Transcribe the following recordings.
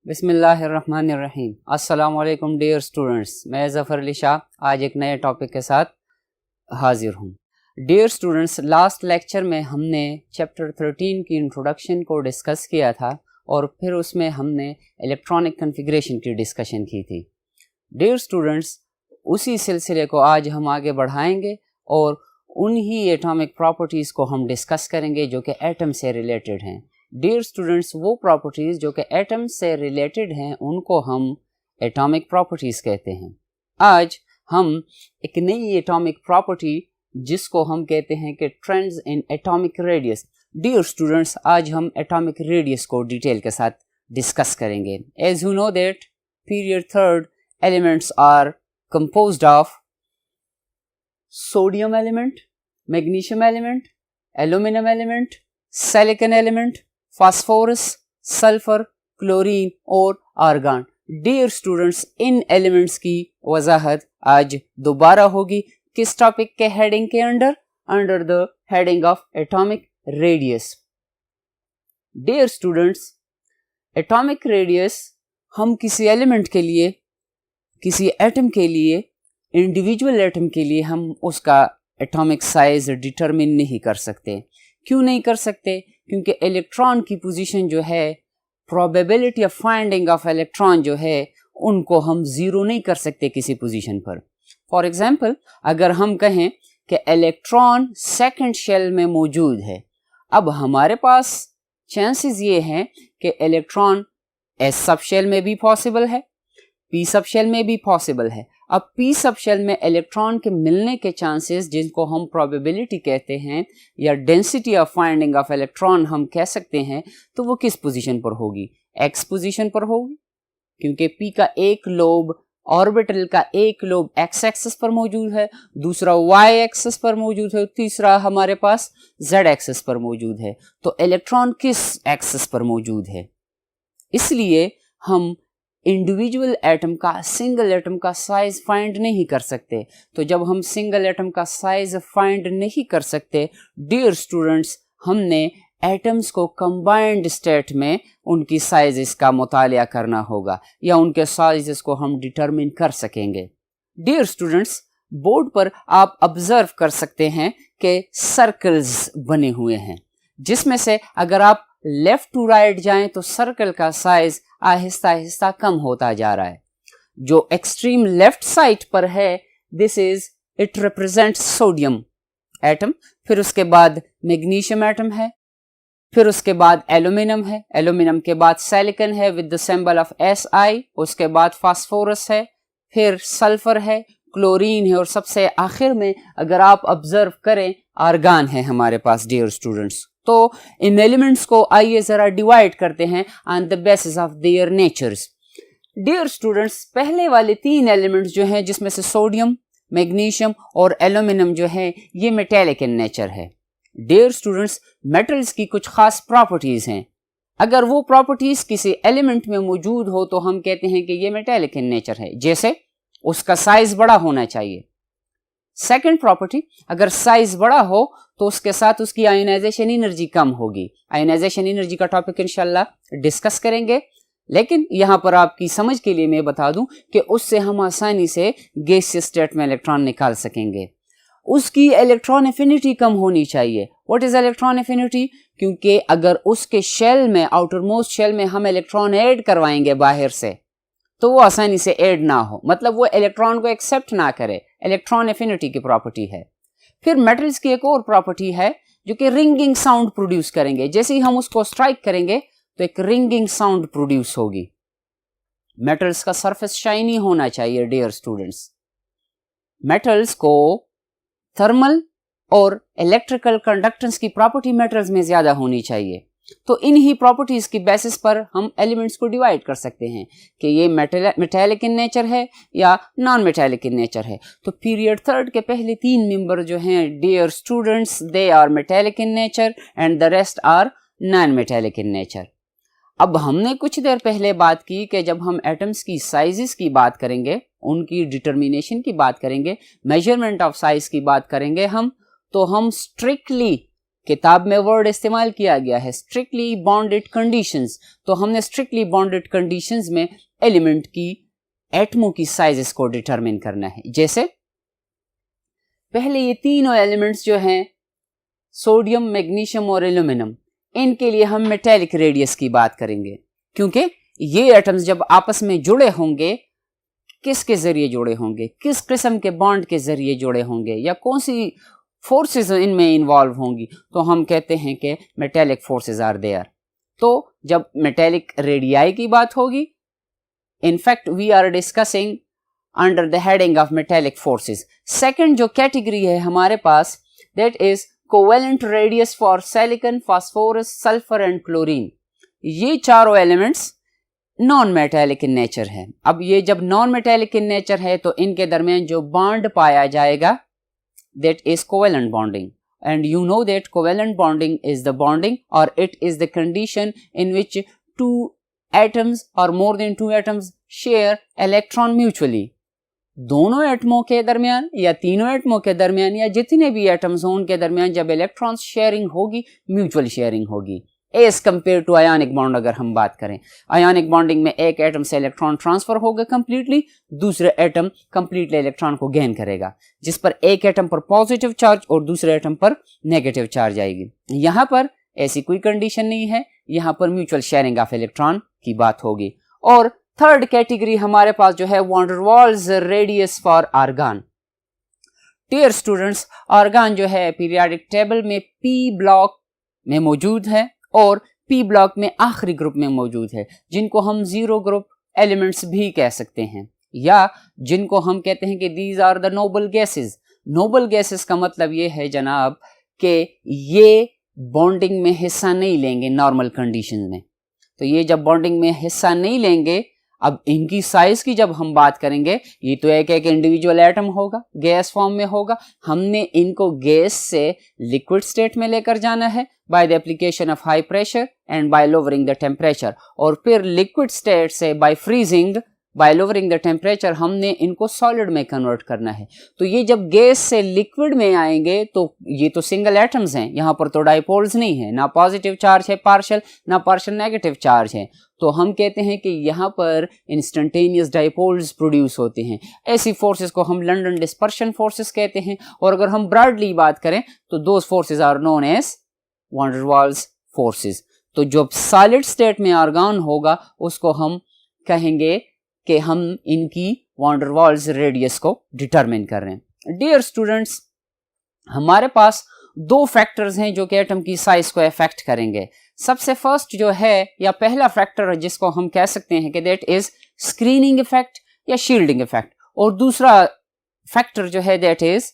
बिस्मिल्लाहिर्रहमानिर्रहीम। अस्सलामुअलैकुम dear students, मैं ज़फ़र अली शाह आज एक नए टॉपिक के साथ हाजिर हूँ। डियर स्टूडेंट्स, लास्ट लेक्चर में हमने चैप्टर 13 की इंट्रोडक्शन को डिस्कस किया था और फिर उसमें हमने इलेक्ट्रॉनिक कॉन्फ़िगरेशन की डिस्कशन की थी। डियर स्टूडेंट्स, उसी सिलसिले को आज हम आगे बढ़ाएंगे और उन्हीं एटॉमिक प्रॉपर्टीज़ को हम डिस्कस करेंगे जो कि एटम से रिलेटेड हैं। डियर स्टूडेंट्स, वो प्रॉपर्टीज़ जो कि एटम से रिलेटेड हैं उनको हम एटॉमिक प्रॉपर्टीज़ कहते हैं। आज हम एक नई एटॉमिक प्रॉपर्टी जिसको हम कहते हैं कि trends in atomic radius. Dear students, आज हम एटॉमिक रेडियस को डिटेल के साथ डिस्कस करेंगे। As you know that period third elements are composed of sodium element, magnesium element, aluminum element, silicon element, phosphorus, sulfur, chlorine और argon। Dear students, इन elements की वजाहत आज दोबारा होगी किस टॉपिक के हेडिंग के under the heading of atomic radius. Dear students, atomic radius हम किसी एलिमेंट के लिए, किसी एटम के लिए, इंडिविजुअल एटम के लिए हम उसका एटॉमिक साइज डिटरमिन नहीं कर सकते। क्यों नहीं कर सकते? क्योंकि इलेक्ट्रॉन की पोजीशन जो है, probability of finding of electron जो है, उनको हम ज़ीरो नहीं कर सकते किसी पोजीशन पर। फॉर एग्जांपल, अगर हम कहें कि इलेक्ट्रॉन सेकंड शेल में मौजूद है, अब हमारे पास चांसेस ये हैं कि इलेक्ट्रॉन एस सब शेल में भी पॉसिबल है, पी सब शेल में भी पॉसिबल है। अब पी सब शेल में इलेक्ट्रॉन के मिलने के चांसेस, जिनको हम प्रोबेबिलिटी कहते हैं या density of finding of electron हम कह सकते हैं, तो वो किस पोजीशन पर होगी? एक्स पोजीशन पर होगी, क्योंकि पी का एक लोब, ऑर्बिटल का एक लोब एक्स एक्सिस पर मौजूद है, दूसरा वाई एक्सिस पर मौजूद है, तीसरा हमारे पास जेड एक्सिस पर मौजूद है। तो इलेक्ट्रॉन किस एक्सिस पर मौजूद है? इसलिए हम इंडिविजुअल एटम का, सिंगल एटम का साइज फाइंड नहीं कर सकते। तो जब हम सिंगल एटम का साइज फाइंड नहीं कर सकते, डियर स्टूडेंट्स, हमने एटम्स को कंबाइंड स्टेट में उनकी साइजेस का मुतालिया करना होगा या उनके साइजेस को हम डिटरमिन कर सकेंगे। डियर स्टूडेंट्स, बोर्ड पर आप ऑब्जर्व कर सकते हैं कि सर्कल्स बने हुए हैं, जिसमें से अगर आप लेफ्ट टू राइट जाएं तो सर्कल का साइज आहिस्ता आहिस्ता कम होता जा रहा है। जो एक्सट्रीम लेफ्ट साइड पर है, this is, it represents sodium atom, फिर उसके बाद मैग्नीशियम एटम है, फिर उसके बाद एल्यूमिनियम है, एल्यूमिनियम के बाद सिलिकॉन है with the symbol of SI, उसके बाद फास्फोरस है, फिर सल्फर है, क्लोरीन है और सबसे आखिर में अगर आप ऑब्जर्व करें आर्गन है हमारे पास। डियर स्टूडेंट्स, तो इन एलिमेंट्स को आइए जरा डिवाइड करते हैं on the basis of their natures. Dear students, पहले वाले तीन एलिमेंट्स जो हैं, जिसमें से सोडियम, मैग्नीशियम और एल्यूमिनियम जो है, ये मेटेलिक इन नेचर है। डियर स्टूडेंट्स, मेटल्स की कुछ खास प्रॉपर्टीज हैं। अगर वो प्रॉपर्टीज किसी एलिमेंट में मौजूद हो तो हम कहते हैं कि ये मेटेलिक इन नेचर है। जैसे उसका साइज बड़ा होना चाहिए। सेकंड प्रॉपर्टी, अगर साइज बड़ा हो तो उसके साथ उसकी आयोनाइजेशन एनर्जी कम होगी। आयोनाइजेशन एनर्जी का टॉपिक इंशाल्लाह डिस्कस करेंगे, लेकिन यहां पर आपकी समझ के लिए मैं बता दूं कि उससे हम आसानी से गैसियस स्टेट में इलेक्ट्रॉन निकाल सकेंगे। उसकी इलेक्ट्रॉन एफिनिटी कम होनी चाहिए। What is electron affinity? क्योंकि अगर उसके शेल में, आउटर मोस्ट शेल में हम इलेक्ट्रॉन ऐड करवाएंगे बाहर से, तो वो आसानी से ऐड ना हो, मतलब वो इलेक्ट्रॉन को एक्सेप्ट ना करे। इलेक्ट्रॉन एफिनिटी की प्रॉपर्टी है। फिर मेटल्स की एक और प्रॉपर्टी है जो कि रिंगिंग साउंड प्रोड्यूस करेंगे। जैसे ही हम उसको स्ट्राइक करेंगे तो एक रिंगिंग साउंड प्रोड्यूस होगी। मेटल्स का सरफेस शाइनी होना चाहिए। डियर स्टूडेंट्स, मेटल्स को थर्मल और इलेक्ट्रिकल कंडक्टेंस की प्रॉपर्टी मेटल्स में ज्यादा होनी चाहिए। तो इन्हीं प्रॉपर्टीज की बेसिस पर हम एलिमेंट्स को डिवाइड कर सकते हैं कि ये मेटेलिक इन नेचर है या नॉन मेटेलिक इन नेचर है। तो पीरियड थर्ड के पहले तीन मेंबर जो हैं, dear students, they are metallic in nature and the rest are non metallic in nature. अब हमने कुछ देर पहले बात की कि जब हम एटम्स की साइजेस की बात करेंगे, उनकी डिटर्मिनेशन की बात करेंगे, मेजरमेंट ऑफ साइज की बात करेंगे हम, तो हम स्ट्रिक्टली किताब में वर्ड इस्तेमाल किया गया है स्ट्रिक्टली बॉन्डेड कंडीशंस, तो हमने स्ट्रिक्टली बॉन्डेड कंडीशंस में एलिमेंट की एटमों की साइजेस को डिटरमिन करना है। जैसे पहले ये तीनों एलिमेंट्स जो हैं सोडियम, मैग्नीशियम और एल्यूमिनियम, इनके लिए हम मेटेलिक रेडियस की बात करेंगे, क्योंकि ये एटम्स जब आपस में जुड़े होंगे, किसके जरिए जुड़े होंगे, किस किस्म के बॉन्ड के जरिए जुड़े होंगे या कौन सी फोर्सेस इनमें इन्वॉल्व होंगी, तो हम कहते हैं कि मेटेलिक फोर्सेस आर देयर। तो जब मेटेलिक रेडियाई की बात होगी, in fact we are discussing under the heading of metallic forces. Second जो कैटेगरी है हमारे पास, that is covalent radius for silicon, phosphorus, sulfur and chlorine. ये चारों elements non metallic in nature है। अब ये जब नॉन मेटेलिक इन नेचर है तो इनके दरमियान जो बॉन्ड पाया जाएगा that is covalent bonding, and you know that covalent bonding is the bonding or it is the condition in which two atoms or more than two atoms share electron mutually. दोनों एटमों के दरमियान या तीनों एटमों के दरमियान या जितने भी एटम्स हों उनके दरमियान जब इलेक्ट्रॉन शेयरिंग होगी, म्यूचुअल शेयरिंग होगी, as compare to ionic bond. अगर हम बात करें आयोनिक बॉन्डिंग में एक एटम से इलेक्ट्रॉन ट्रांसफर होगा कंप्लीटली, दूसरे एटम कंप्लीटली इलेक्ट्रॉन को गेन करेगा, जिस पर एक एटम पर पॉजिटिव चार्ज और दूसरे एटम पर नेगेटिव चार्ज आएगी। यहां पर ऐसी कोई कंडीशन नहीं है, यहां पर म्यूचुअल शेयरिंग ऑफ इलेक्ट्रॉन की बात होगी। और थर्ड कैटेगरी हमारे पास जो है van der Waals radius for argon. Dear students, argon जो है पीरियोडिक टेबल में पी ब्लॉक में मौजूद है और पी ब्लॉक में आखिरी ग्रुप में मौजूद है, जिनको हम जीरो ग्रुप एलिमेंट्स भी कह सकते हैं, या जिनको हम कहते हैं कि these are the noble gases. Noble gases का मतलब ये है जनाब कि ये बॉन्डिंग में हिस्सा नहीं लेंगे नॉर्मल कंडीशन में। तो ये जब बॉन्डिंग में हिस्सा नहीं लेंगे, अब इनकी साइज की जब हम बात करेंगे, ये तो एक एक इंडिविजुअल एटम होगा, गैस फॉर्म में होगा, हमने इनको गैस से लिक्विड स्टेट में लेकर जाना है by the application of high pressure and by lowering the temperature, और फिर लिक्विड स्टेट से by freezing, by lowering the temperature हमने इनको सॉलिड में कन्वर्ट करना है। तो ये जब गैस से लिक्विड में आएंगे तो ये तो सिंगल एटम्स हैं, यहाँ पर तो डाइपोल्स नहीं है, ना पॉजिटिव चार्ज है पार्शियल, ना पार्शियल नेगेटिव चार्ज है, तो हम कहते हैं कि यहाँ पर इंस्टेंटेनियस डाइपोल्स प्रोड्यूस होते हैं। ऐसी फोर्सेस को हम लंडन डिस्पर्शन फोर्सेस कहते हैं, और अगर हम ब्रॉडली बात करें तो those forces are known as van der Waals forces. तो जब सॉलिड स्टेट में आर्गन होगा उसको हम कहेंगे कि हम इनकी वॉन डेर वाल्स रेडियस को डिटरमिन कर रहे हैं। डियर स्टूडेंट्स, हमारे पास दो फैक्टर्स हैं जो कि एटम की साइज को अफेक्ट करेंगे। सबसे फर्स्ट जो है या पहला फैक्टर जिसको हम कह सकते हैं कि दैट इज स्क्रीनिंग इफेक्ट या शील्डिंग इफेक्ट, और दूसरा फैक्टर जो है that is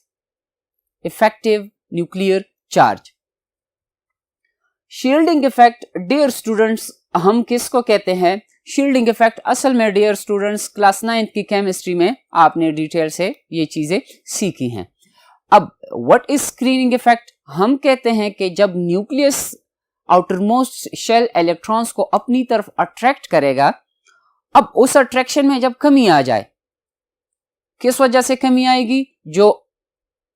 effective nuclear charge. Shielding effect, dear students, हम किसको कहते हैं? शील्डिंग इफेक्ट असल में डियर स्टूडेंट्स क्लास 9th की केमिस्ट्री में आपने डिटेल से ये चीजें सीखी हैं। अब व्हाट इज स्क्रीनिंग इफेक्ट? हम कहते हैं कि जब न्यूक्लियस आउटरमोस्ट शेल इलेक्ट्रॉन्स को अपनी तरफ अट्रैक्ट करेगा, अब उस अट्रैक्शन में जब कमी आ जाए, किस वजह से कमी आएगी? जो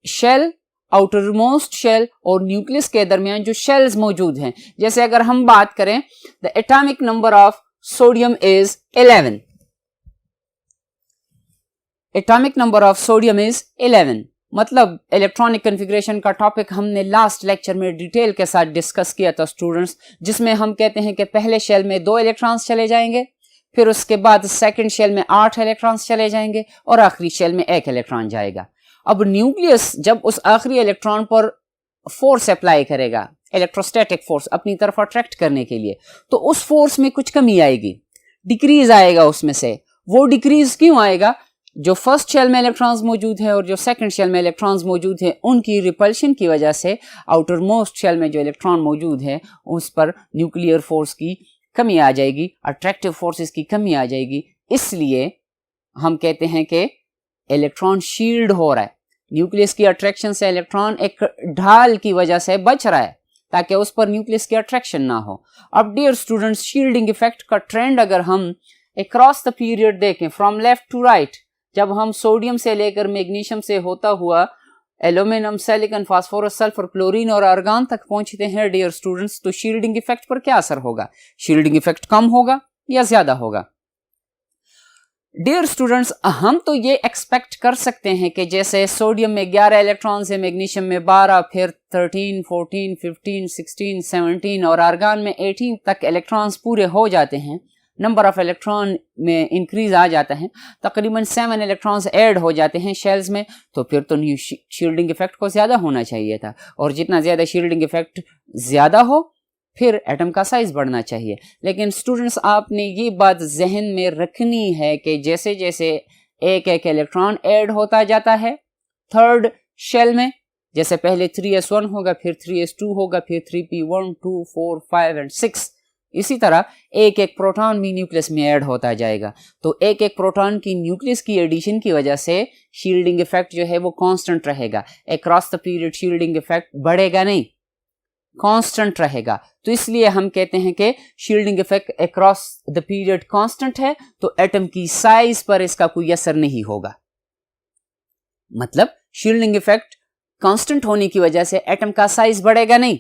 शेल, आउटरमोस्ट शेल और न्यूक्लियस के दरमियान जो शेल्स मौजूद हैं, जैसे अगर हम बात करें the atomic number of sodium is 11, atomic number of sodium is 11, मतलब इलेक्ट्रॉनिक कॉन्फ़िगरेशन का टॉपिक हमने लास्ट लेक्चर में डिटेल के साथ डिस्कस किया था स्टूडेंट्स, जिसमें हम कहते हैं कि पहले शेल में 2 इलेक्ट्रॉन्स चले जाएंगे, फिर उसके बाद सेकंड शेल में 8 इलेक्ट्रॉन्स चले जाएंगे और आखिरी शेल में 1 इलेक्ट्रॉन जाएगा। अब न्यूक्लियस जब उस आखिरी इलेक्ट्रॉन पर फोर्स अप्लाई करेगा, इलेक्ट्रोस्टैटिक फोर्स अपनी तरफ अट्रैक्ट करने के लिए, तो उस फोर्स में कुछ कमी आएगी, डिक्रीज आएगा उसमें से। वो डिक्रीज क्यों आएगा? जो फर्स्ट शेल में इलेक्ट्रॉन्स मौजूद है और जो सेकंड शेल में इलेक्ट्रॉन्स मौजूद है, उनकी रिपल्शन की वजह से आउटर मोस्ट शेल में जो इलेक्ट्रॉन मौजूद है उस पर न्यूक्लियर फोर्स की कमी आ जाएगी, अट्रैक्टिव फोर्सेस की कमी आ जाएगी। इसलिए हम कहते हैं कि इलेक्ट्रॉन शील्ड हो रहा है, न्यूक्लियस की अट्रैक्शन से इलेक्ट्रॉन एक ढाल की वजह से बच रहा है ताकि उस पर न्यूक्लियस की अट्रैक्शन ना हो। अब डियर स्टूडेंट्स, शील्डिंग इफेक्ट का ट्रेंड अगर हम अक्रॉस द पीरियड देखें फ्रॉम लेफ्ट टू राइट, जब हम सोडियम से लेकर मैग्नीशियम से होता हुआ aluminium, silicon, phosphorus, sulphur, chlorine और आर्गन तक पहुंचते हैं डियर स्टूडेंट्स, तो शील्डिंग इफेक्ट पर क्या असर होगा? शील्डिंग इफेक्ट कम होगा या ज्यादा होगा? डियर स्टूडेंट्स, हम तो ये एक्सपेक्ट कर सकते हैं कि जैसे सोडियम में 11 इलेक्ट्रॉन्स है, मैग्नीशियम में 12, फिर 13, 14, 15, 16, 17 और आर्गन में 18 तक इलेक्ट्रॉन्स पूरे हो जाते हैं, नंबर ऑफ इलेक्ट्रॉन में इंक्रीज आ जाता है, तकरीबन 7 इलेक्ट्रॉन्स ऐड हो जाते हैं शेल्स में, तो फिर तो शील्डिंग इफेक्ट को ज्यादा होना चाहिए था, और जितना ज्यादा शील्डिंग इफेक्ट ज्यादा हो फिर एटम का साइज बढ़ना चाहिए। लेकिन स्टूडेंट्स, आपने ये बात जहन में रखनी है कि जैसे जैसे एक एक इलेक्ट्रॉन ऐड होता जाता है थर्ड शेल में, जैसे पहले 3s1 होगा, फिर 3s2 होगा, फिर 3p1, 2, 4, 5 एंड 6, इसी तरह एक एक प्रोटॉन भी न्यूक्लियस में ऐड होता जाएगा। तो एक एक प्रोटॉन की न्यूक्लियस की एडिशन की वजह से शील्डिंग इफेक्ट जो है वो कांस्टेंट रहेगा। Across the period shielding effect बढ़ेगा नहीं, कांस्टेंट रहेगा। तो इसलिए हम कहते हैं कि shielding effect across the period constant है, तो एटम की साइज पर इसका कोई असर नहीं होगा। मतलब शील्डिंग इफेक्ट कांस्टेंट होने की वजह से एटम का साइज बढ़ेगा नहीं।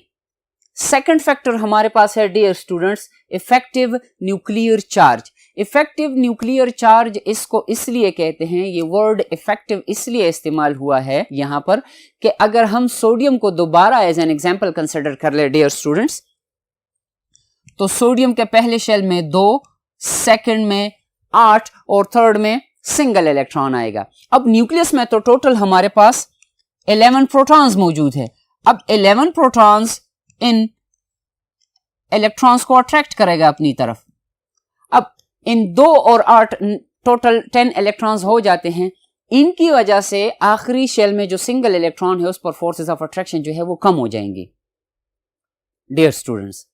सेकंड फैक्टर हमारे पास है dear students, effective nuclear charge. Effective nuclear charge इसको इसलिए कहते हैं, ये वर्ड इफेक्टिव इसलिए इस्तेमाल हुआ है यहां पर कि अगर हम सोडियम को दोबारा एज एन एग्जांपल कंसिडर कर ले डियर स्टूडेंट्स, तो सोडियम के पहले शेल में 2, सेकंड में 8 और थर्ड में सिंगल इलेक्ट्रॉन आएगा। अब न्यूक्लियस में तो टोटल हमारे पास 11 प्रोटॉन्स मौजूद है। अब 11 प्रोटॉन्स इन इलेक्ट्रॉन्स को अट्रैक्ट करेगा अपनी तरफ। अब इन 2 और 8 टोटल 10 इलेक्ट्रॉन्स हो जाते हैं। इनकी वजह से आखिरी शेल में जो सिंगल इलेक्ट्रॉन है उस पर फोर्सेस ऑफ अट्रैक्शन जो है वो कम हो जाएंगी डियर स्टूडेंट्स।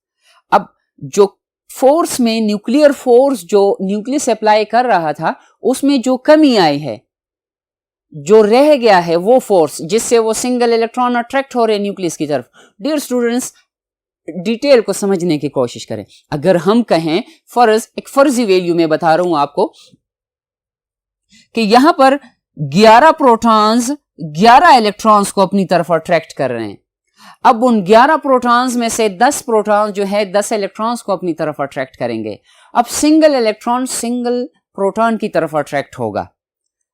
अब जो फोर्स में न्यूक्लियर फोर्स जो न्यूक्लियस अप्लाई कर रहा था उसमें जो कमी आई है, जो रह गया है वो फोर्स जिससे वो सिंगल इलेक्ट्रॉन अट्रैक्ट हो रहे न्यूक्लियस की तरफ। डियर स्टूडेंट्स, डिटेल को समझने की कोशिश करें। अगर हम कहें एक फर्जी वैल्यू में बता रहा हूं आपको कि यहां पर 11 प्रोटॉन्स 11 इलेक्ट्रॉन्स को अपनी तरफ अट्रैक्ट कर रहे हैं। अब उन 11 प्रोटॉन्स में से 10 प्रोटॉन्स जो है 10 इलेक्ट्रॉन्स को अपनी तरफ अट्रैक्ट करेंगे। अब सिंगल इलेक्ट्रॉन सिंगल प्रोटॉन की तरफ अट्रैक्ट होगा।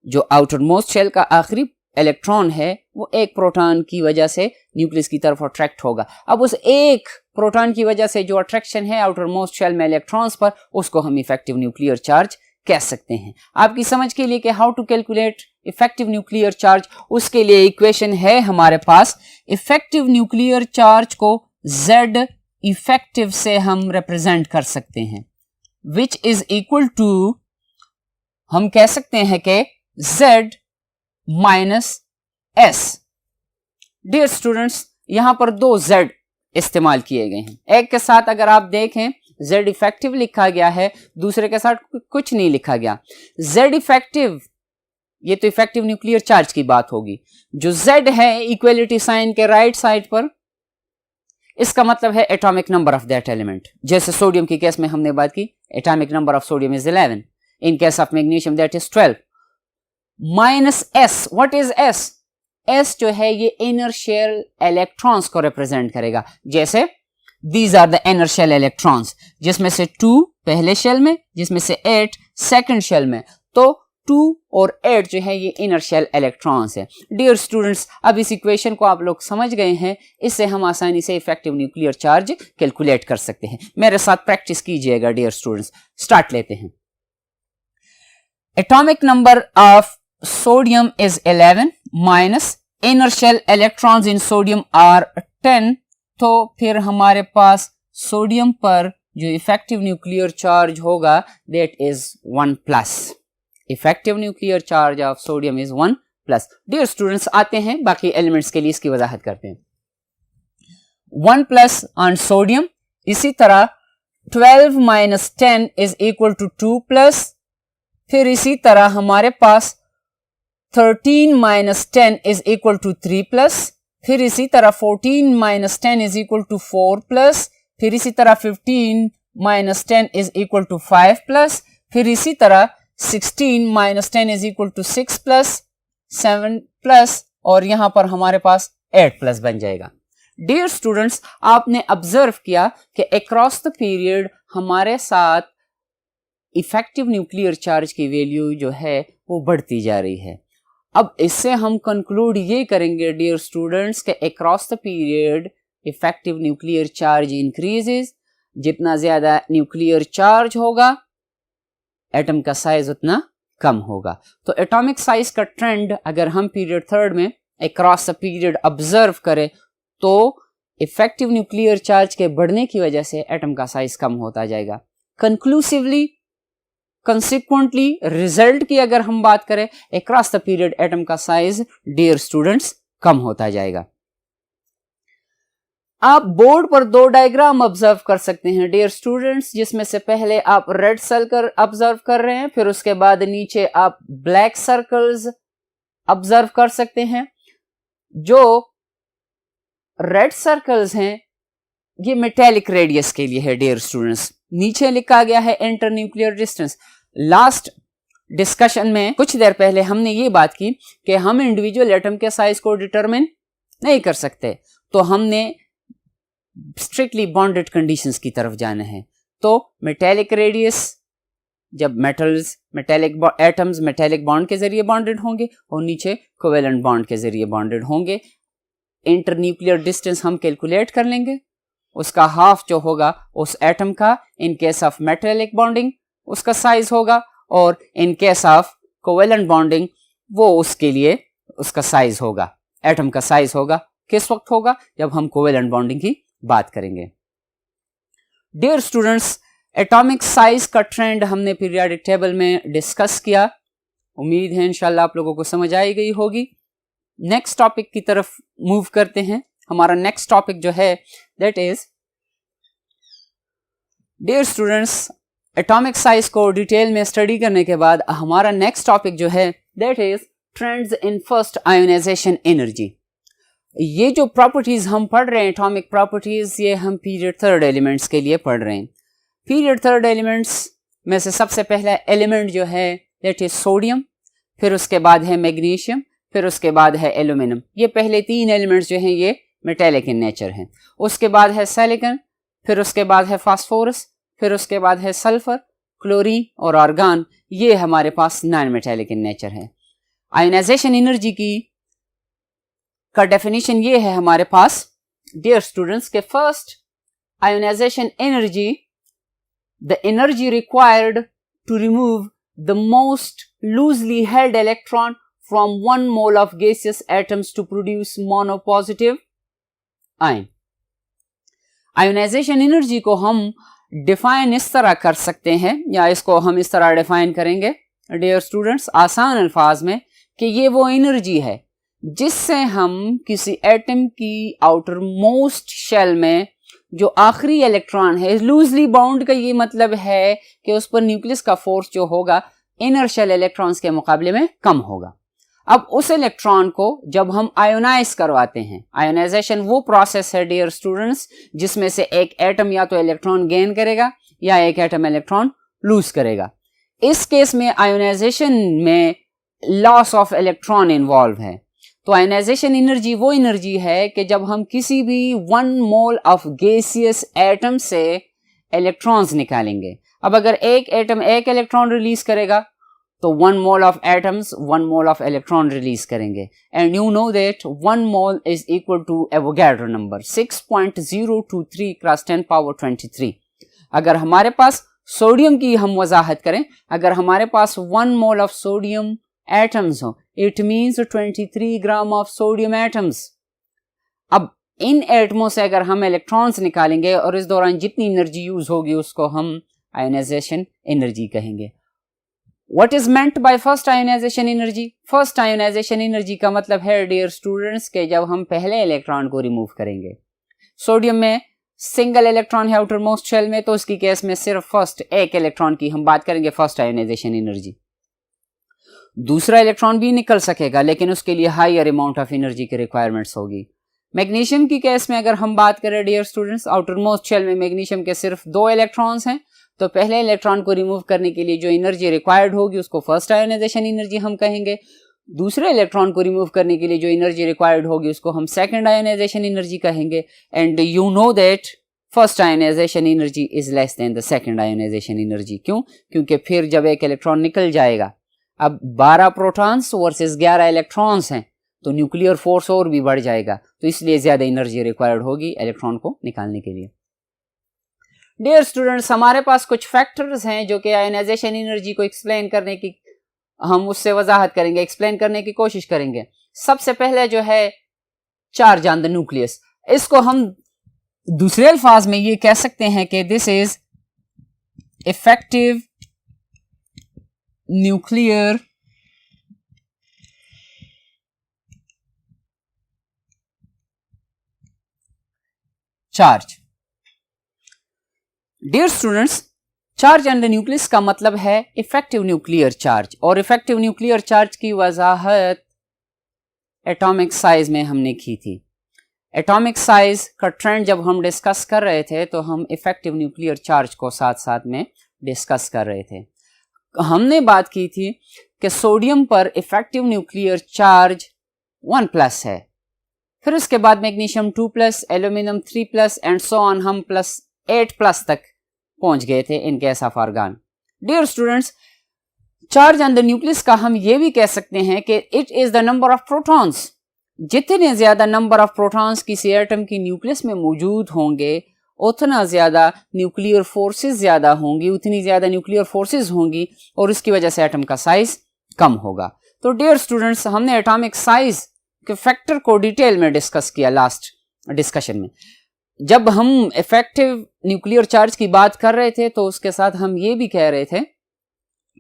जो आउटर मोस्ट शेल का आखिरी इलेक्ट्रॉन है वो एक प्रोटॉन की वजह से न्यूक्लियस की तरफ अट्रैक्ट होगा। अब उस एक प्रोटॉन की वजह से जो अट्रैक्शन है आउटर मोस्ट शेल में इलेक्ट्रॉन्स पर, उसको हम इफेक्टिव न्यूक्लियर चार्ज कह सकते हैं। आपकी समझ के लिए कि how to calculate effective nuclear charge, उसके लिए इक्वेशन है हमारे पास। इफेक्टिव न्यूक्लियर चार्ज को Z इफेक्टिव से हम रिप्रेजेंट कर सकते हैं, विच इज इक्वल टू, हम कह सकते हैं कि Z minus S। Dear students, यहां पर 2 Z इस्तेमाल किए गए हैं। एक के साथ अगर आप देखें Z इफेक्टिव लिखा गया है, दूसरे के साथ कुछ नहीं लिखा गया। Z इफेक्टिव, ये तो इफेक्टिव न्यूक्लियर चार्ज की बात होगी। जो Z है इक्वलिटी साइन के राइट साइड पर, इसका मतलब है atomic number of that element. जैसे सोडियम की केस में हमने बात की, atomic number of sodium is 11, in case of magnesium that is 12। Minus S, what is S? S जो है ये इनर शेल इलेक्ट्रॉन्स को रिप्रेजेंट करेगा। जैसे these are the inner shell electrons, जिसमें से 2 पहले शेल में, जिसमें से 8 सेकंड शेल में। तो 2 और 8 जो है ये इनर शेल इलेक्ट्रॉन्स है। डियर स्टूडेंट्स, अब इस इक्वेशन को आप लोग समझ गए हैं, इससे हम आसानी से इफेक्टिव न्यूक्लियर चार्ज कैलकुलेट कर सकते हैं। मेरे साथ प्रैक्टिस कीजिएगा डियर स्टूडेंट्स। स्टार्ट लेते हैं। Atomic number of sodium is 11 minus inner shell electrons in sodium are 10। तो फिर हमारे पास सोडियम पर जो इफेक्टिव न्यूक्लियर चार्ज होगा that is 1+। Effective nuclear charge of sodium is 1+। Dear students, आते हैं बाकी एलिमेंट्स के लिए, इसकी वजाहत करते हैं। 1+ ऑन सोडियम, इसी तरह 12 minus 10 is equal to 2+। फिर इसी तरह हमारे पास 13 minus 10 is equal to 3+। फिर इसी तरह 14 minus 10 is equal to 4+। फिर इसी तरह 15 minus 10 is equal to 5+। फिर इसी तरह 16 minus 10 is equal to 6+। 7+ और यहां पर हमारे पास 8 प्लस बन जाएगा। डियर स्टूडेंट्स, आपने ऑब्जर्व किया कि अक्रॉस द पीरियड हमारे साथ इफेक्टिव न्यूक्लियर चार्ज की वैल्यू जो है वो बढ़ती जा रही है। अब इससे हम कंक्लूड ये करेंगे डियर स्टूडेंट्स कि across the period effective nuclear charge increases, जितना ज्यादा न्यूक्लियर चार्ज होगा एटम का साइज उतना कम होगा। तो एटॉमिक साइज का ट्रेंड अगर हम पीरियड थर्ड में अक्रॉस द पीरियड ऑब्जर्व करें तो इफेक्टिव न्यूक्लियर चार्ज के बढ़ने की वजह से एटम का साइज कम होता जाएगा। कंक्लूसिवली, कंसिक्वेंटली, रिजल्ट की अगर हम बात करें अक्रॉस द पीरियड एटम का साइज डियर स्टूडेंट्स कम होता जाएगा। आप बोर्ड पर दो डायग्राम ऑब्जर्व कर सकते हैं डियर स्टूडेंट्स, जिसमें से पहले आप रेड सर्कल ऑब्जर्व कर रहे हैं, फिर उसके बाद नीचे आप ब्लैक सर्कल्स ऑब्जर्व कर सकते हैं। जो रेड सर्कल्स हैं ये मेटेलिक रेडियस के लिए है डियर स्टूडेंट्स। नीचे लिखा गया है इंटरन्यूक्लियर डिस्टेंस। लास्ट डिस्कशन में कुछ देर पहले हमने ये बात की कि हम इंडिविजुअल एटम के साइज को डिटरमिन नहीं कर सकते, तो हमने स्ट्रिक्टली बॉन्डेड कंडीशंस की तरफ जाना है। तो मेटेलिक रेडियस, जब मेटेलिक एटम्स मेटेलिक बॉन्ड के जरिए बॉन्डेड होंगे और नीचे कोवेलेंट बॉन्ड के जरिए बॉन्डेड होंगे, इंटरन्यूक्लियर डिस्टेंस हम कैलकुलेट कर लेंगे, उसका हाफ जो होगा उस एटम का इन केस ऑफ मेटेलिक बॉन्डिंग उसका साइज होगा, और इन केस ऑफ कोवेलेंट बॉन्डिंग वो उसके लिए उसका साइज होगा, एटम का साइज होगा। किस वक्त होगा? जब हम कोवेलेंट बॉन्डिंग की बात करेंगे। डियर स्टूडेंट्स, एटॉमिक साइज का ट्रेंड हमने पीरियोडिक टेबल में डिस्कस किया। उम्मीद है इंशाल्लाह आप लोगों को समझ आई गई होगी। नेक्स्ट टॉपिक की तरफ मूव करते हैं। हमारा नेक्स्ट टॉपिक जो है that is, dear students, atomic size को डिटेल में स्टडी करने के बाद हमारा नेक्स्ट टॉपिक जो है that is trends in first ionization energy. ये जो प्रॉपर्टीज हम पढ़ रहे हैं एटॉमिक प्रॉपर्टीज, ये हम पीरियड थर्ड एलिमेंट्स के लिए पढ़ रहे हैं। पीरियड थर्ड एलिमेंट्स में से सबसे पहला एलिमेंट जो है दैट इज सोडियम, फिर उसके बाद है मैग्नीशियम, फिर उसके बाद है एल्यूमिनियम। ये पहले तीन एलिमेंट्स जो हैं ये मेटेलिक इन नेचर हैं। उसके बाद है सिलिकॉन, फिर उसके बाद है फास्फोरस, फिर उसके बाद है सल्फर, क्लोरीन और आर्गन। ये हमारे पास नॉन मेटेलिक इन नेचर है। आयोनाइजेशन एनर्जी का डेफिनेशन ये है हमारे पास डियर स्टूडेंट्स के first ionization energy, the energy required to remove the most loosely held electron from 1 mole of gaseous atoms to produce monopositive ion। Ionization energy को हम define इस तरह कर सकते हैं, या इसको हम इस तरह डिफाइन करेंगे डियर स्टूडेंट्स आसान अल्फाज में, कि ये वो एनर्जी है जिससे हम किसी एटम की आउटर मोस्ट शेल में जो आखिरी इलेक्ट्रॉन है, लूजली बाउंड का ये मतलब है कि उस पर न्यूक्लियस का फोर्स जो होगा इनर शेल इलेक्ट्रॉन्स के मुकाबले में कम होगा। अब उस इलेक्ट्रॉन को जब हम आयोनाइज करवाते हैं, आयोनाइजेशन वो प्रोसेस है डियर स्टूडेंट्स जिसमें से एक एटम या तो इलेक्ट्रॉन गेन करेगा या एक एटम इलेक्ट्रॉन लूज करेगा। इस केस में आयोनाइजेशन में लॉस ऑफ इलेक्ट्रॉन इन्वॉल्व है। तो आयोनाइजेशन एनर्जी वो एनर्जी है कि जब हम किसी भी 1 मोल ऑफ गैसियस एटम से इलेक्ट्रॉन्स निकालेंगे। अब अगर एक एटम एक इलेक्ट्रॉन रिलीज करेगा तो 1 mole of atoms 1 mole of electron release करेंगे, and you know that 1 mole is equal to Avogadro number 6.023 × 10⁻23। अगर हमारे पास सोडियम की हम वजाहत करें, अगर हमारे पास 1 mole of सोडियम एटम्स हो, it means 23 gram of sodium atoms. अब इन एटमों से अगर हम इलेक्ट्रॉन्स निकालेंगे और इस दौरान जितनी एनर्जी यूज होगी उसको हम आयोनाइजेशन एनर्जी कहेंगे। What is meant by first ionization energy? First ionization energy का मतलब है डियर स्टूडेंट्स के जब हम पहले इलेक्ट्रॉन को रिमूव करेंगे। सोडियम में सिंगल इलेक्ट्रॉन है आउटर मोस्ट शेल में, तो उसकी केस में सिर्फ फर्स्ट एक इलेक्ट्रॉन की हम बात करेंगे फर्स्ट आयोनाइजेशन एनर्जी। दूसरा इलेक्ट्रॉन भी निकल सकेगा लेकिन उसके लिए हायर अमाउंट ऑफ एनर्जी की रिक्वायरमेंट्स होगी। मैग्नीशियम की केस में अगर हम बात करें dear students, outer most shell में मैग्नीशियम के सिर्फ 2 इलेक्ट्रॉन्स हैं, तो पहले इलेक्ट्रॉन को रिमूव करने के लिए जो एनर्जी रिक्वायर्ड होगी उसको फर्स्ट आयोनाइजेशन एनर्जी हम कहेंगे। दूसरे इलेक्ट्रॉन को रिमूव करने के लिए जो एनर्जी रिक्वायर्ड होगी उसको हम सेकंड आयोनाइजेशन एनर्जी कहेंगे। And you know that first ionization energy is less than the second ionization energy. क्यों? क्योंकि फिर जब एक इलेक्ट्रॉन निकल जाएगा, अब 12 प्रोटॉन्स वर्सेस 11 इलेक्ट्रॉन्स हैं, तो न्यूक्लियर फोर्स और भी बढ़ जाएगा, तो इसलिए ज्यादा एनर्जी रिक्वायर्ड होगी इलेक्ट्रॉन को निकालने के लिए। डियर स्टूडेंट्स, हमारे पास कुछ फैक्टर्स हैं जो कि आयोनाइजेशन एनर्जी को एक्सप्लेन करने की, हम उससे वजाहत करेंगे, एक्सप्लेन करने की कोशिश करेंगे। सबसे पहले जो है चार्ज ऑन द न्यूक्लियस, इसको हम दूसरे अल्फाज में ये कह सकते हैं कि this is effective nuclear charge. Dear students, charge on the nucleus का मतलब है इफेक्टिव न्यूक्लियर चार्ज, और इफेक्टिव न्यूक्लियर चार्ज की वजाहत एटॉमिक साइज में हमने की थी। एटॉमिक साइज का ट्रेंड जब हम डिस्कस कर रहे थे तो हम इफेक्टिव न्यूक्लियर चार्ज को साथ साथ में डिस्कस कर रहे थे। हमने बात की थी कि सोडियम पर इफेक्टिव न्यूक्लियर चार्ज 1+ है, फिर उसके बाद magnesium 2+, aluminium 3+ and so on, हम +8+ तक पहुंच गए थे in case of argon. Dear students, charge on the nucleus का हम ये भी कह सकते हैं कि it is the number of protons. जितने ज्यादा नंबर ऑफ प्रोटॉन्स किसी एटम की न्यूक्लियस में मौजूद होंगे, उतना ज्यादा न्यूक्लियर फोर्सेस ज्यादा होंगी, उतनी ज्यादा न्यूक्लियर फोर्सेस होंगी, और इसकी वजह से एटम का साइज कम होगा। तो डियर स्टूडेंट्स, हमने एटॉमिक साइज के फैक्टर को डिटेल में डिस्कस किया लास्ट डिस्कशन में। जब हम इफेक्टिव न्यूक्लियर चार्ज की बात कर रहे थे तो उसके साथ हम ये भी कह रहे थे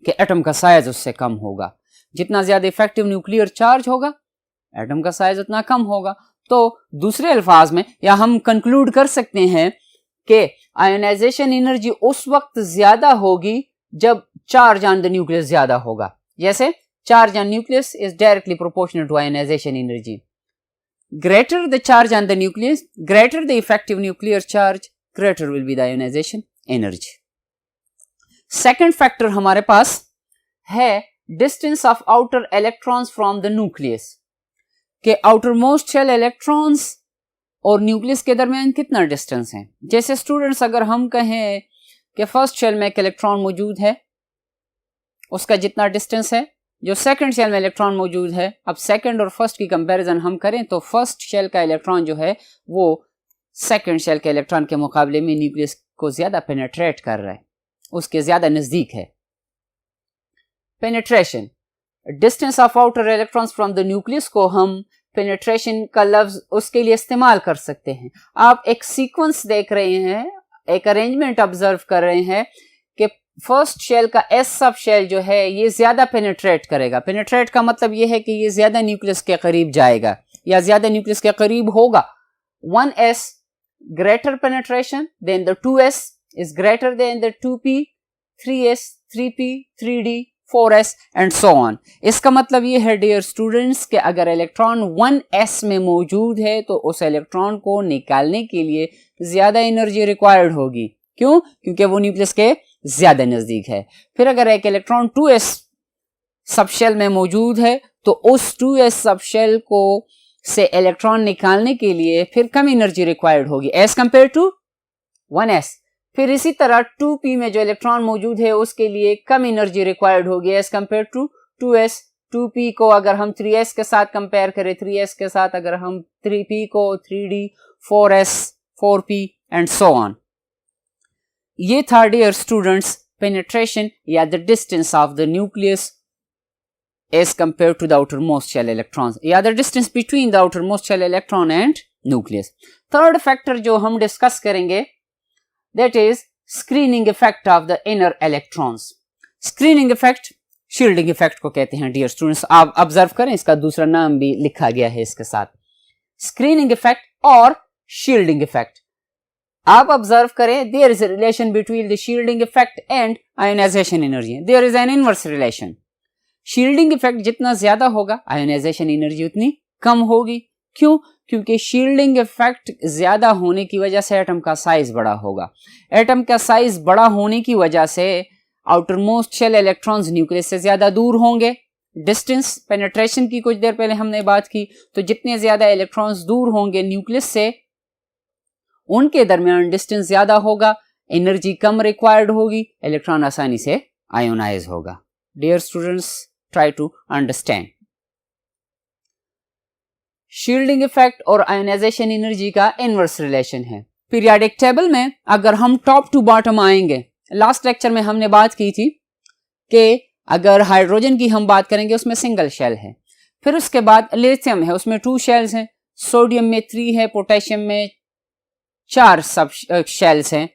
कि एटम का साइज उससे कम होगा। जितना ज्यादा इफेक्टिव न्यूक्लियर चार्ज होगा, एटम का साइज उतना कम होगा। तो दूसरे अल्फाज में या हम कंक्लूड कर सकते हैं कि आयोनाइजेशन एनर्जी उस वक्त ज्यादा होगी जब चार्ज ऑन द न्यूक्लियस ज्यादा होगा। जैसे charge on nucleus is directly proportional to ionization energy. Greater the charge on the nucleus, greater the effective nuclear charge, greater will be the ionization energy. Second factor हमारे पास है distance of outer electrons from the nucleus, के outermost shell electrons और nucleus के दरमियान कितना distance है। जैसे स्टूडेंट्स, अगर हम कहें कि फर्स्ट शेल में एक इलेक्ट्रॉन मौजूद है, उसका जितना डिस्टेंस है जो सेकंड शेल में इलेक्ट्रॉन मौजूद है, अब सेकंड और फर्स्ट की कंपैरिजन हम करें तो फर्स्ट शेल का इलेक्ट्रॉन जो है वो सेकंड शेल के इलेक्ट्रॉन के मुकाबले में न्यूक्लियस को ज्यादा पेनिट्रेट कर रहा है, उसके ज्यादा नजदीक है। Penetration, distance of outer electrons from the nucleus को हम पेनिट्रेशन का लफ्ज उसके लिए इस्तेमाल कर सकते हैं। आप एक सीक्वेंस देख रहे हैं, एक अरेंजमेंट ऑब्जर्व कर रहे हैं कि फर्स्ट शेल का एस सब शेल जो है ये ज्यादा पेनिट्रेट करेगा। पेनिट्रेट का मतलब ये है कि ये ज्यादा न्यूक्लियस के करीब जाएगा या ज्यादा न्यूक्लियस के करीब होगा। 1s greater penetration, then the 2s is greater than the 2p, 3s, 3p, 3d, 4s and so on। इसका मतलब ये है डियर स्टूडेंट्स कि अगर इलेक्ट्रॉन 1s में मौजूद है तो उस इलेक्ट्रॉन को निकालने के लिए ज्यादा एनर्जी रिक्वायर्ड होगी। क्यों? क्योंकि वो न्यूक्लियस के ज्यादा नजदीक है। फिर अगर एक इलेक्ट्रॉन 2s सबशेल में मौजूद है तो उस 2s सबशेल को से इलेक्ट्रॉन निकालने के लिए फिर कम एनर्जी रिक्वायर्ड होगी एज कंपेयर टू 1s। फिर इसी तरह 2p में जो इलेक्ट्रॉन मौजूद है उसके लिए कम एनर्जी रिक्वायर्ड होगी as compare to 2s। 2p को अगर हम 3s के साथ कंपेयर करें, 3s के साथ अगर हम 3p को 3d, 4s, 4p and so on. ये था डियर स्टूडेंट्स पेनिट्रेशन या the distance of the nucleus as compared to the outermost shell electrons या the distance between the outermost shell electron and nucleus। Third factor जो हम discuss करेंगे that is screening effect of the inner electrons। Screening effect shielding effect को कहते हैं dear students. आप observe करें, इसका दूसरा नाम भी लिखा गया है इसके साथ, screening effect और shielding effect। आप ऑब्जर्व करें, there is a relation between the shielding effect and ionization energy। There is an inverse relation। Shielding effect जितना ज्यादा होगा आयोनाइजेशन एनर्जी उतनी कम होगी। क्यों? क्योंकि शील्डिंग इफेक्ट ज्यादा होने की वजह से एटम का साइज बड़ा होगा। एटम का साइज बड़ा होने की वजह से outer most shell electrons nucleus से ज्यादा दूर होंगे डिस्टेंस पेनिट्रेशन की कुछ देर पहले हमने बात की, तो जितने ज्यादा इलेक्ट्रॉन्स दूर होंगे न्यूक्लियस से उनके दरमियान डिस्टेंस ज्यादा होगा, एनर्जी कम रिक्वायर्ड होगी, इलेक्ट्रॉन आसानी से आयोनाइज होगा। Dear students, try to understand. Shielding effect और आयोनाइजेशन एनर्जी का इनवर्स रिलेशन है। पीरियोडिक टेबल में अगर हम टॉप टू बॉटम आएंगे, लास्ट लेक्चर में हमने बात की थी कि अगर हाइड्रोजन की हम बात करेंगे उसमें सिंगल शेल है, फिर उसके बाद लिथियम है उसमें 2 शेल्स हैं, सोडियम में 3 है, पोटेशियम में 4 सब शेल्स हैं।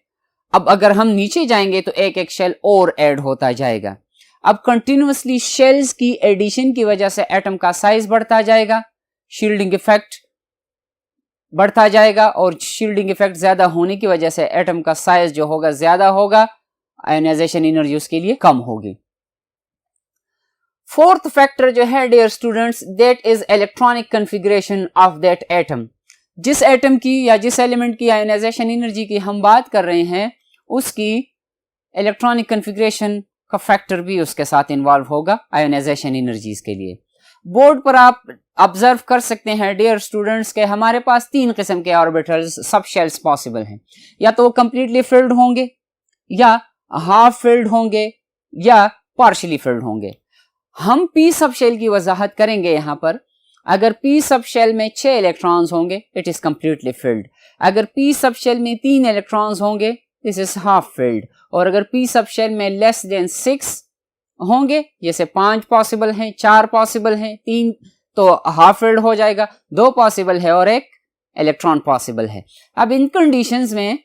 अब अगर हम नीचे जाएंगे तो एक एक शेल और ऐड होता जाएगा। अब कंटिन्यूअसली शेल्स की एडिशन की वजह से एटम का साइज बढ़ता जाएगा, शील्डिंग इफेक्ट बढ़ता जाएगा, और शील्डिंग इफेक्ट ज्यादा होने की वजह से एटम का साइज जो होगा ज्यादा होगा, आयोनाइजेशन एनर्जी उसके लिए कम होगी। फोर्थ फैक्टर जो है dear students, that is electronic configuration of that atom. जिस एटम की या जिस एलिमेंट की आयोनाइजेशन एनर्जी की हम बात कर रहे हैं उसकी इलेक्ट्रॉनिक कॉन्फ़िगरेशन का फैक्टर भी उसके साथ इन्वॉल्व होगा आयोनाइजेशन एनर्जीज के लिए। बोर्ड पर आप ऑब्जर्व कर सकते हैं डियर स्टूडेंट्स के हमारे पास 3 किस्म के ऑर्बिटल्स सब शेल्स पॉसिबल हैं, या तो वो कंप्लीटली फिल्ड होंगे, या हाफ फिल्ड होंगे, या पार्शियली फिल्ड होंगे। हम पी सब शेल की वजाहत करेंगे यहां पर। अगर पी सब शेल में 6 इलेक्ट्रॉन्स होंगे इट इज कंप्लीटली फिल्ड, अगर पी सब शेल में 3 इलेक्ट्रॉन्स होंगे दिस इज हाफ फिल्ड, और अगर पी सब शेल में लेस देन 6 होंगे, जैसे 5 पॉसिबल हैं, 4 पॉसिबल हैं, 3 तो हाफ फिल्ड हो जाएगा, 2 पॉसिबल है और 1 इलेक्ट्रॉन पॉसिबल है। अब इन कंडीशंस में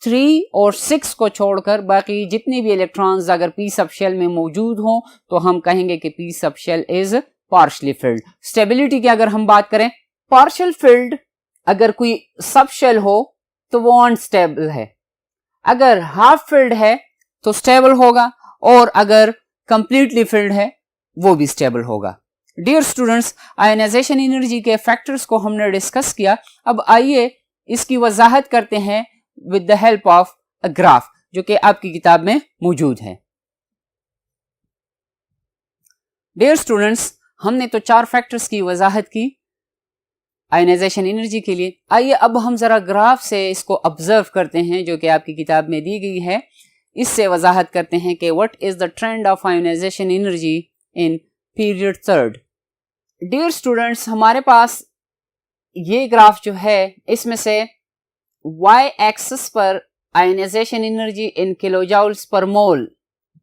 3 और 6 को छोड़कर बाकी जितने भी इलेक्ट्रॉन्स अगर पी सब शेल में मौजूद हों तो हम कहेंगे कि P sub shell is partially filled. Stability की अगर हम बात करें, पार्शियल फिल्ड अगर कोई सब शेल हो तो वो अनस्टेबल है, अगर हाफ फिल्ड है तो स्टेबल होगा, और अगर कंप्लीटली फिल्ड है वो भी स्टेबल होगा। डियर स्टूडेंट्स, आयोनाइजेशन एनर्जी के फैक्टर्स को हमने डिस्कस किया। अब आइए इसकी वजाहत करते हैं with the help of a graph जो कि आपकी किताब में मौजूद है। डियर स्टूडेंट्स, हमने तो 4 फैक्टर्स की वजाहत की आयोनाइजेशन एनर्जी के लिए। आइए अब हम जरा ग्राफ से इसको ऑब्जर्व करते हैं जो कि आपकी किताब में दी गई है। इससे वजाहत करते हैं कि what is the trend of ionization energy in period third. Dear students, हमारे पास ये ग्राफ जो है इसमें से y एक्सिस पर ionization energy in kilojoules per mole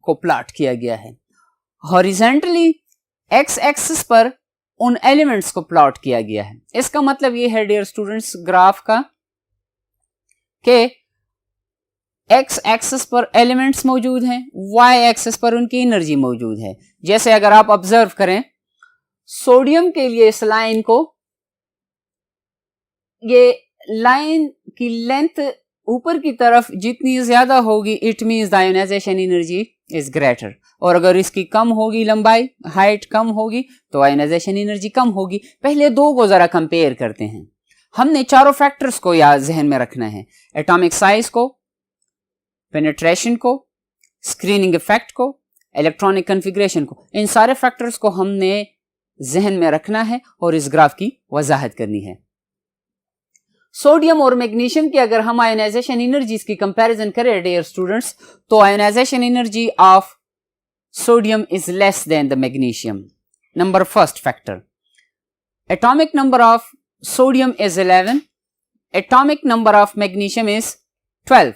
को प्लॉट किया गया है, हॉरिजॉन्टली x एक्सिस पर उन एलिमेंट्स को प्लॉट किया गया है। इसका मतलब ये है डियर स्टूडेंट्स ग्राफ का कि x एक्सिस पर एलिमेंट्स मौजूद हैं, y एक्सिस पर उनकी एनर्जी मौजूद है। जैसे अगर आप ऑब्जर्व करें सोडियम के लिए इस लाइन को, ये लाइन की लेंथ ऊपर की तरफ जितनी ज्यादा होगी it means the ionization energy is greater, और अगर इसकी कम होगी लंबाई, हाइट कम होगी तो आयोनाइजेशन एनर्जी कम होगी। पहले 2 को जरा कंपेयर करते हैं। हमने चारों फैक्टर्स को याद जहन में रखना है, एटॉमिक साइज को, पेनिट्रेशन को, स्क्रीनिंग इफेक्ट को, इलेक्ट्रॉनिक कॉन्फ़िगरेशन को। इन सारे फैक्टर्स को हमने जहन में रखना है और इस ग्राफ की वजाहत करनी है। सोडियम और मैग्नीशियम की अगर हम आयोनाइजेशन एनर्जीज की कंपैरिजन करें डियर स्टूडेंट्स, तो ionization energy of sodium is less than the magnesium. Number first factor, atomic number of sodium is 11, atomic number of magnesium is 12।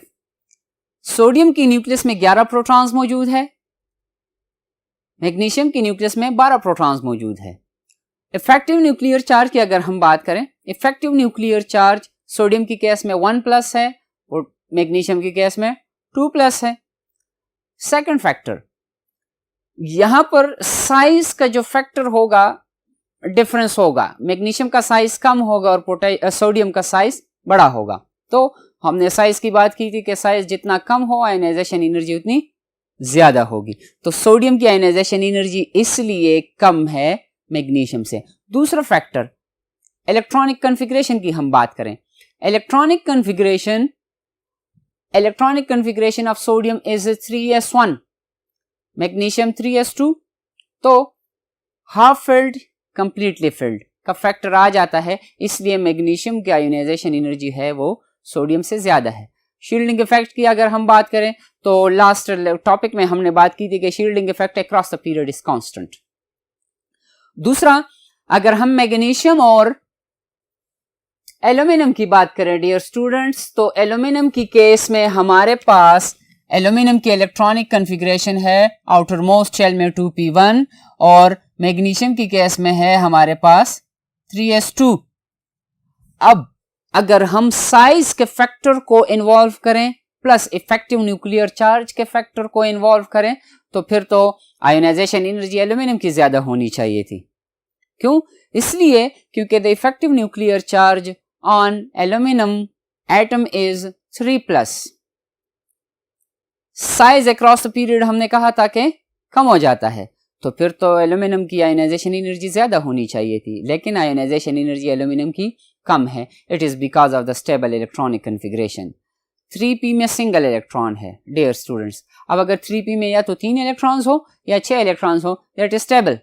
Sodium की न्यूक्लियस में 11 protons मौजूद है, मैग्नीशियम की nucleus में 12 protons मौजूद है। इफेक्टिव न्यूक्लियर चार्ज की अगर हम बात करें, इफेक्टिव न्यूक्लियर चार्ज सोडियम की केस में 1+ है और मैग्नीशियम की केस में 2+ है। सेकंड फैक्टर, यहां पर साइज का जो फैक्टर होगा डिफरेंस होगा, मैग्नीशियम का साइज कम होगा और सोडियम का साइज बड़ा होगा। तो हमने साइज की बात की थी कि साइज जितना कम हो आयोनाइजेशन एनर्जी उतनी ज्यादा होगी, तो सोडियम की आयोनाइजेशन एनर्जी इसलिए कम है मैग्नीशियम से। दूसरा फैक्टर, इलेक्ट्रॉनिक कॉन्फ़िगरेशन की हम बात करें, electronic configuration of sodium is 3s1, magnesium 3s2। तो हाफ फिल्ड, कंप्लीटली फिल्ड का फैक्टर आ जाता है, इसलिए मैग्नीशियम की आयोनाइजेशन एनर्जी है वो सोडियम से ज्यादा है। शील्डिंग इफेक्ट की अगर हम बात करें तो लास्ट टॉपिक में हमने बात की थी कि shielding effect across the period is constant. दूसरा, अगर हम मैग्नीशियम और एल्यूमिनियम की बात करें डियर स्टूडेंट्स, तो एल्यूमिनियम की केस में हमारे पास एल्यूमिनियम की इलेक्ट्रॉनिक कॉन्फ़िगरेशन है आउटर मोस्ट शेल में 2p1 और मैग्नीशियम की केस में है हमारे पास 3s2। अब अगर हम साइज के फैक्टर को इन्वॉल्व करें प्लस इफेक्टिव न्यूक्लियर चार्ज के फैक्टर को इन्वॉल्व करें तो फिर तो आयोनाइजेशन एनर्जी एल्यूमिनियम की ज्यादा होनी चाहिए थी। क्यों? इसलिए क्योंकि the effective nuclear charge on aluminium atom is 3+। Size across the period हमने कहा था कि कम हो जाता है, तो फिर तो एल्यूमिनियम की आयोनाइजेशन एनर्जी ज्यादा होनी चाहिए थी, लेकिन आयोनाइजेशन एनर्जी एल्यूमिनियम की कम है। It is because of the stable electronic configuration. 3p में सिंगल इलेक्ट्रॉन है डियर स्टूडेंट्स। अब अगर 3p में या तो 3 इलेक्ट्रॉन्स हो या 6 इलेक्ट्रॉन्स हो, दैट इज स्टेबल,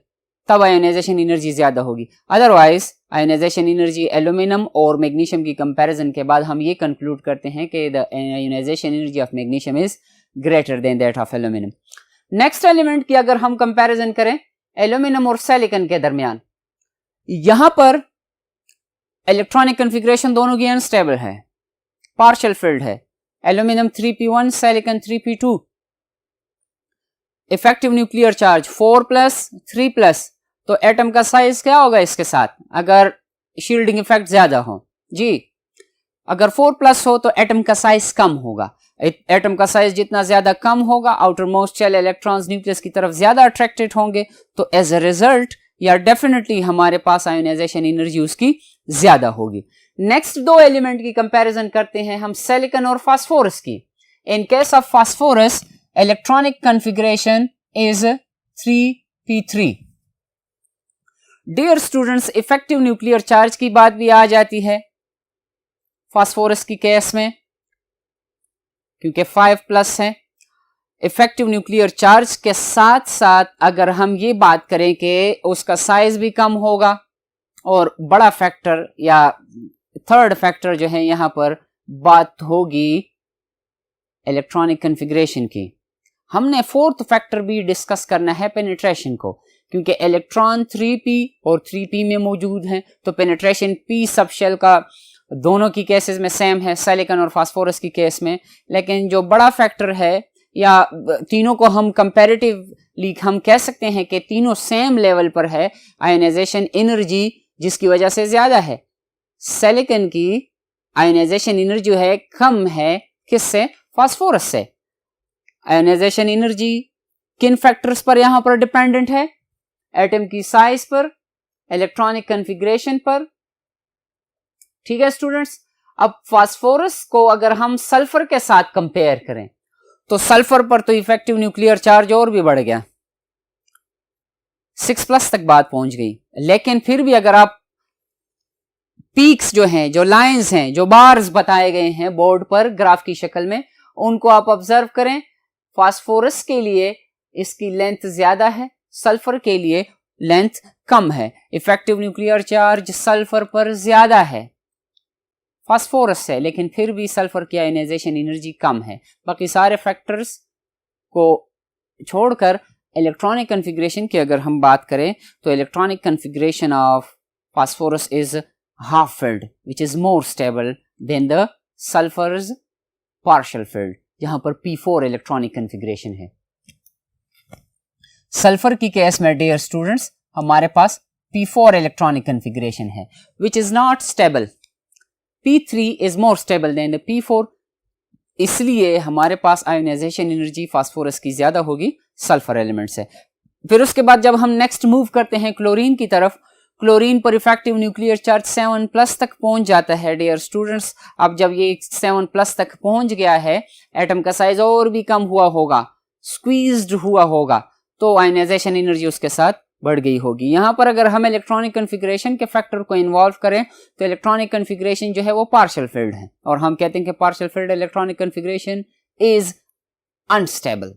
तब आयोनाइजेशन एनर्जी ज्यादा होगी। अदरवाइज आयोनाइजेशन एनर्जी एल्यूमिनियम और मैग्नीशियम की कंपैरिजन के बाद हम ये कंक्लूड करते हैं कि the ionization energy of magnesium is greater than that of aluminium. Next element की अगर हम कंपैरिजन करें एल्यूमिनियम और सिलिकॉन के दरमियान, यहां पर इलेक्ट्रॉनिक कॉन्फ़िगरेशन दोनों की अनस्टेबल है, पार्शियल फील्ड है। Aluminium 3p1, silicon 3p2। Effective nuclear charge 4+, 3+, तो एटम का साइज क्या होगा इसके साथ अगर शील्डिंग इफेक्ट ज्यादा हो? जी, अगर 4+ हो तो एटम का साइज कम होगा। एटम का साइज जितना ज्यादा कम होगा, outer most shell electrons nucleus की तरफ ज्यादा अट्रैक्टेड होंगे, तो एज अ रिजल्ट या डेफिनेटली हमारे पास आयोनाइजेशन एनर्जी उसकी ज्यादा होगी। नेक्स्ट दो एलिमेंट की कंपैरिजन करते हैं हम सिलिकॉन और फास्फोरस की। In case of phosphorus electronic configuration is 3p3। Dear students, effective nuclear charge की बात भी आ जाती है फास्फोरस की केस में, क्योंकि 5+ है। इफेक्टिव न्यूक्लियर चार्ज के साथ साथ अगर हम ये बात करें कि उसका साइज भी कम होगा और बड़ा फैक्टर या थर्ड फैक्टर जो है यहां पर बात होगी इलेक्ट्रॉनिक कॉन्फ़िगरेशन की। हमने फोर्थ फैक्टर भी डिस्कस करना है, पेनिट्रेशन को, क्योंकि इलेक्ट्रॉन 3p और 3p में मौजूद हैं, तो पेनिट्रेशन p सब शेल का दोनों की केसेस में सेम है, सिलिकॉन और फास्फोरस की केस में। लेकिन जो बड़ा फैक्टर है या तीनों को हम कंपैरेटिवली हम कह सकते हैं कि तीनों सेम लेवल पर है आयोनाइजेशन एनर्जी, जिसकी वजह से ज्यादा है। सिलिकॉन की आयोनाइजेशन एनर्जी है कम है, किससे? फास्फोरस से। आयोनाइजेशन एनर्जी किन फैक्टर्स पर यहां पर डिपेंडेंट है? एटम की साइज पर, इलेक्ट्रॉनिक कॉन्फ़िगरेशन पर। ठीक है स्टूडेंट्स, अब फास्फोरस को अगर हम सल्फर के साथ कंपेयर करें तो सल्फर पर तो इफेक्टिव न्यूक्लियर चार्ज और भी बढ़ गया, 6+ तक बात पहुंच गई। लेकिन फिर भी अगर आप पीक्स जो हैं, जो लाइंस हैं, जो बार्स बताए गए हैं बोर्ड पर ग्राफ की शक्ल में, उनको आप ऑब्जर्व करें। फास्फोरस के लिए इसकी लेंथ ज्यादा है, सल्फर के लिए लेंथ कम है। इफेक्टिव न्यूक्लियर चार्ज सल्फर पर ज्यादा है फास्फोरस से, लेकिन फिर भी सल्फर की आयोनाइजेशन एनर्जी कम है। बाकी सारे फैक्टर्स को छोड़कर इलेक्ट्रॉनिक कॉन्फ़िगरेशन की अगर हम बात करें तो electronic configuration of phosphorus is half field which is more stable then the sulphurs partial field, जहां पर p4 इलेक्ट्रॉनिक कॉन्फ़िगरेशन है। सल्फर की केस में डियर स्टूडेंट्स हमारे पास p4 इलेक्ट्रॉनिक कॉन्फ़िगरेशन है which is not stable. p3 is more stable than the p4, इसलिए हमारे पास आयोनाइजेशन एनर्जी फास्फोरस की ज्यादा होगी सल्फर एलिमेंट से। फिर उसके बाद जब हम नेक्स्ट मूव करते हैं क्लोरीन की तरफ, क्लोरीन पर इफेक्टिव न्यूक्लियर चार्ज 7+ तक पहुंच जाता है डियर स्टूडेंट्स। अब जब ये 7+ तक पहुंच गया है, एटम का साइज और भी कम हुआ होगा, स्क्वीज्ड हुआ होगा, तो आयोनाइजेशन एनर्जी उसके साथ बढ़ गई होगी। यहां पर अगर हम इलेक्ट्रॉनिक कॉन्फ़िगरेशन के फैक्टर को इन्वॉल्व करें तो इलेक्ट्रॉनिक कॉन्फ़िगरेशन जो है वो पार्शियल फील्ड है, और हम कहते हैं कि partial field electronic configuration is unstable.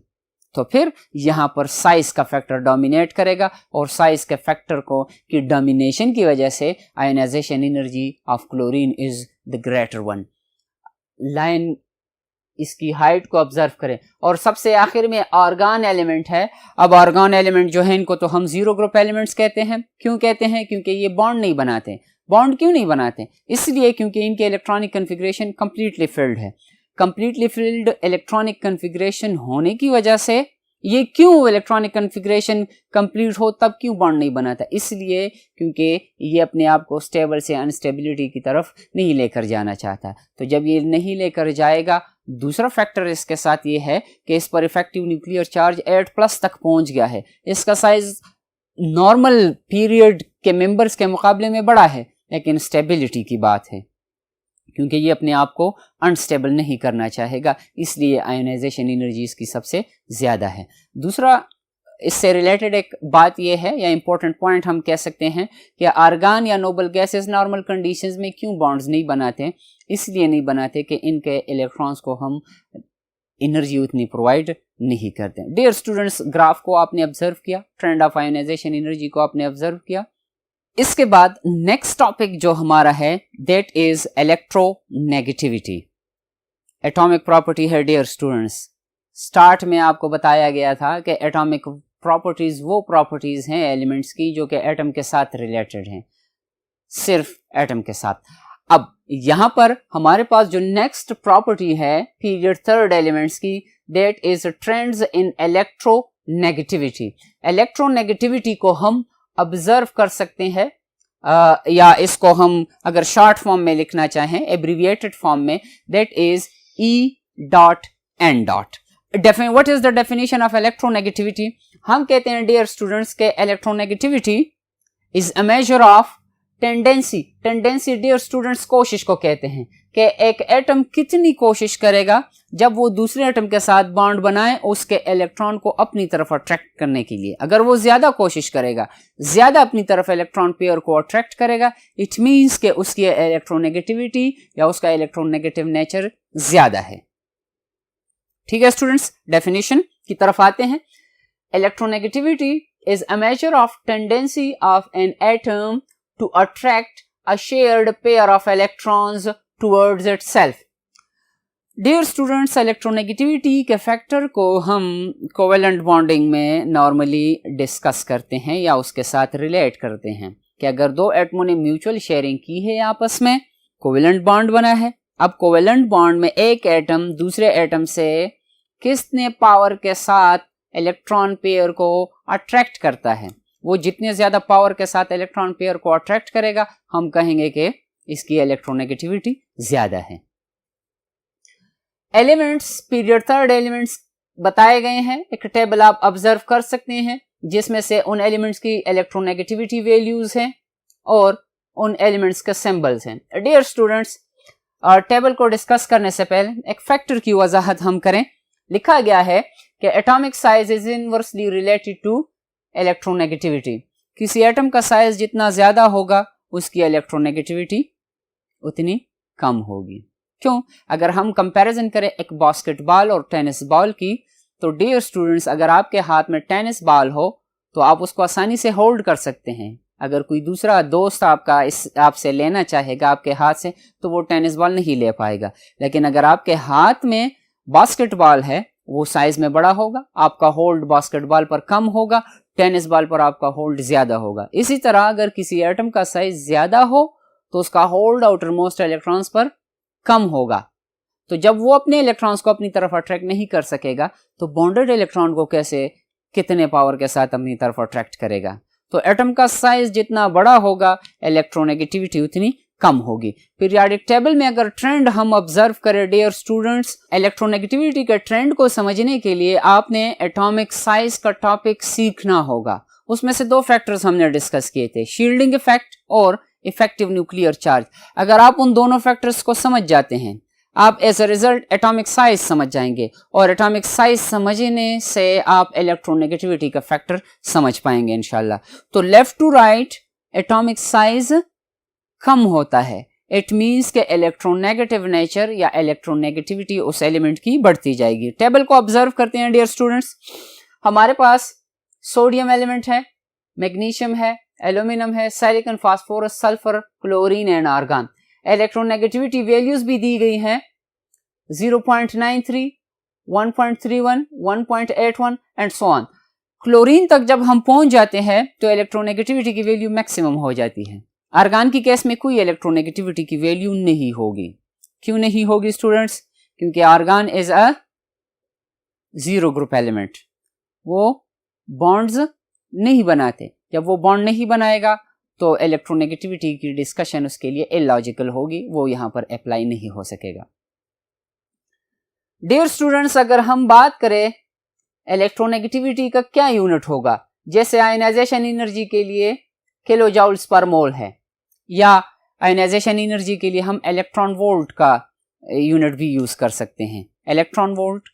तो फिर यहाँ पर साइज का फैक्टर डोमिनेट करेगा और साइज के फैक्टर को की डोमिनेशन की वजह से ionization energy of chlorine is the greater one. Line इसकी हाइट को ऑब्जर्व करें और सबसे आखिर में आर्गन एलिमेंट है। अब आर्गन एलिमेंट जो है इनको तो हम जीरो ग्रुप एलिमेंट्स कहते हैं। क्यों कहते हैं? क्योंकि ये बॉन्ड नहीं बनाते। बॉन्ड क्यों नहीं बनाते? इसलिए क्योंकि इनके इलेक्ट्रॉनिक कन्फिग्रेशन कंप्लीटली फिल्ड है। कंप्लीटली फिल्ड इलेक्ट्रॉनिक कन्फिग्रेशन होने की वजह से ये क्यों इलेक्ट्रॉनिक कन्फिग्रेशन कंप्लीट हो तब क्यों बॉन्ड नहीं बनाता? इसलिए क्योंकि ये अपने आप को स्टेबल से अनस्टेबिलिटी की तरफ नहीं लेकर जाना चाहता। तो जब ये नहीं लेकर जाएगा, दूसरा फैक्टर इसके साथ ये है कि इस पर इफेक्टिव न्यूक्लियर चार्ज 8+ तक पहुंच गया है। इसका साइज नॉर्मल पीरियड के मेंबर्स के मुकाबले में बड़ा है, लेकिन स्टेबिलिटी की बात है क्योंकि ये अपने आप को अनस्टेबल नहीं करना चाहेगा, इसलिए आयोनाइजेशन एनर्जी इसकी सबसे ज्यादा है। दूसरा इससे रिलेटेड एक बात यह है या इंपॉर्टेंट पॉइंट हम कह सकते हैं कि आर्गन या नोबल गैसेस नॉर्मल कंडीशंस में क्यों बॉन्ड्स नहीं बनाते? इसलिए नहीं बनाते कि इनके इलेक्ट्रॉन्स को हम एनर्जी उतनी प्रोवाइड नहीं करते। डियर स्टूडेंट्स, ग्राफ को आपने ऑब्जर्व किया, ट्रेंड ऑफ आयोनाइजेशन एनर्जी को आपने ऑब्जर्व किया। इसके बाद नेक्स्ट टॉपिक जो हमारा है that is electronegativity. Atomic property है डियर स्टूडेंट्स। स्टार्ट में आपको बताया गया था कि एटॉमिक प्रॉपर्टीज वो प्रॉपर्टीज हैं एलिमेंट्स की जो कि एटम के साथ रिलेटेड हैं, सिर्फ एटम के साथ। अब यहां पर हमारे पास जो नेक्स्ट प्रॉपर्टी है पीरियड थर्ड एलिमेंट्स की that is trends in electronegativity. Electronegativity को हम ऑब्जर्व कर सकते हैं या इसको हम अगर शॉर्ट फॉर्म में लिखना चाहें एब्रिविएटेड फॉर्म में that is E.N. What is the definition of electronegativity? हम कहते हैं डियर स्टूडेंट्स के electronegativity is a measure of tendency. Tendency dear students कोशिश को कहते हैं कि एक एटम कितनी कोशिश करेगा जब वो दूसरे एटम के साथ बॉन्ड बनाए उसके इलेक्ट्रॉन को अपनी तरफ अट्रैक्ट करने के लिए। अगर वो ज्यादा कोशिश करेगा, ज्यादा अपनी तरफ इलेक्ट्रॉन पेयर को अट्रैक्ट करेगा, इट मीन्स कि उसकी इलेक्ट्रोनेगेटिविटी या उसका इलेक्ट्रोनेगेटिव नेचर ज्यादा है। ठीक है स्टूडेंट्स, डेफिनेशन की तरफ आते हैं। Electronegativity is a measure of tendency of an atom to attract a shared pair of electrons towards itself. Dear students, electronegativity के फैक्टर को हम कोवेलेंट बॉन्डिंग में नॉर्मली डिस्कस करते हैं या उसके साथ रिलेट करते हैं कि अगर दो एटमों ने म्यूचुअल शेयरिंग की है आपस में, कोवेलेंट बॉन्ड बना है। अब कोवेलेंट बॉन्ड में एक एटम दूसरे एटम से किसने पावर के साथ इलेक्ट्रॉन पेयर को अट्रैक्ट करता है, वो जितने ज्यादा पावर के साथ इलेक्ट्रॉन पेयर को अट्रैक्ट करेगा हम कहेंगे कि इसकी इलेक्ट्रोनेगेटिविटी ज्यादा है। एलिमेंट्स पीरियड थर्ड एलिमेंट्स बताए गए हैं, एक टेबल आप ऑब्जर्व कर सकते हैं जिसमें से उन एलिमेंट्स की इलेक्ट्रोनेगेटिविटी वैल्यूज हैं और उन एलिमेंट्स के सिंबल्स हैं। डियर स्टूडेंट्स, टेबल को डिस्कस करने से पहले एक फैक्टर की वजाहत हम करें। लिखा गया है कि atomic size is inversely related to electronegativity. किसी एटम का साइज जितना ज्यादा होगा उसकी इलेक्ट्रोनेगेटिविटी उतनी कम होगी। क्यों? अगर हम कंपैरिजन करें एक बास्केटबॉल और टेनिस बॉल की, तो डियर स्टूडेंट्स अगर आपके हाथ में टेनिस बॉल हो तो आप उसको आसानी से होल्ड कर सकते हैं। अगर कोई दूसरा दोस्त आपसे लेना चाहेगा आपके हाथ से तो वो टेनिस बॉल नहीं ले पाएगा। लेकिन अगर आपके हाथ में बास्केटबॉल है वो साइज में बड़ा होगा, आपका होल्ड बास्केटबॉल पर कम होगा, टेनिस बॉल पर आपका होल्ड ज्यादा होगा। इसी तरह अगर किसी एटम का साइज ज्यादा हो तो उसका होल्ड आउटर मोस्ट इलेक्ट्रॉन्स पर कम होगा। तो जब वो अपने इलेक्ट्रॉन्स को अपनी तरफ अट्रैक्ट नहीं कर सकेगा तो बॉन्डेड इलेक्ट्रॉन को कैसे कितने पावर के साथ अपनी तरफ अट्रैक्ट करेगा? तो एटम का साइज जितना बड़ा होगा इलेक्ट्रोनेगेटिविटी उतनी कम होगी। पीरियोडिक टेबल में अगर ट्रेंड हम ऑब्जर्व करें डियर स्टूडेंट्स, इलेक्ट्रोनेगेटिविटी के ट्रेंड को समझने के लिए आपने एटॉमिक साइज का टॉपिक सीखना होगा। उसमें से दो फैक्टर्स हमने डिस्कस किए थे, शील्डिंग इफेक्ट और इफेक्टिव न्यूक्लियर चार्ज। अगर आप उन दोनों फैक्टर्स को समझ जाते हैं आप as a result atomic size समझ जाएंगे और एटॉमिक साइज समझने से आप इलेक्ट्रोनेगेटिविटी का फैक्टर समझ पाएंगे इंशाल्लाह। तो left to right atomic size कम होता है, इट मीन्स के इलेक्ट्रोनेगेटिव नेचर या इलेक्ट्रोनेगेटिविटी उस एलिमेंट की बढ़ती जाएगी। टेबल को ऑब्जर्व करते हैं डियर स्टूडेंट्स। हमारे पास सोडियम एलिमेंट है, मैग्नीशियम है, एल्यूमिनियम है, silicon, phosphorus, sulphur, chlorine and argon. Electronegativity values भी दी गई हैं 0.93, 1.31, 1.81 एंड सो ऑन। क्लोरीन तक जब हम पहुंच जाते हैं तो इलेक्ट्रोनेगेटिविटी की वैल्यू मैक्सिमम हो जाती है। आर्गन की केस में कोई इलेक्ट्रोनेगेटिविटी की वैल्यू नहीं होगी। क्यों नहीं होगी स्टूडेंट्स? क्योंकि argon is a zero group element, वो बॉन्ड्स नहीं बनाते। जब वो बॉन्ड नहीं बनाएगा तो इलेक्ट्रोनेगेटिविटी की डिस्कशन उसके लिए इलॉजिकल होगी, वो यहां पर अप्लाई नहीं हो सकेगा। डियर स्टूडेंट्स, अगर हम बात करें इलेक्ट्रोनेगेटिविटी का क्या यूनिट होगा, जैसे आयनाइजेशन एनर्जी के लिए किलो जूल्स पर मोल है, या आयनाइजेशन एनर्जी के लिए हम इलेक्ट्रॉन वोल्ट का यूनिट भी यूज कर सकते हैं। इलेक्ट्रॉन वोल्ट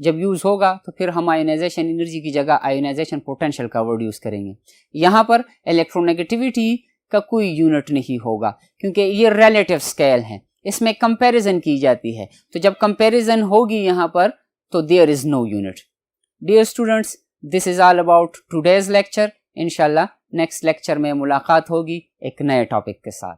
जब यूज होगा तो फिर हम आयनाइजेशन एनर्जी की जगह आयनाइजेशन पोटेंशियल का वर्ड यूज करेंगे। यहां पर इलेक्ट्रोनेगेटिविटी का कोई यूनिट नहीं होगा क्योंकि ये रिलेटिव स्केल है, इसमें कंपैरिजन की जाती है। तो जब कंपैरिजन होगी यहां पर तो there is no unit. Dear students, this is all about today's lecture. इंशाल्लाह नेक्स्ट लेक्चर में मुलाकात होगी एक नए टॉपिक के साथ।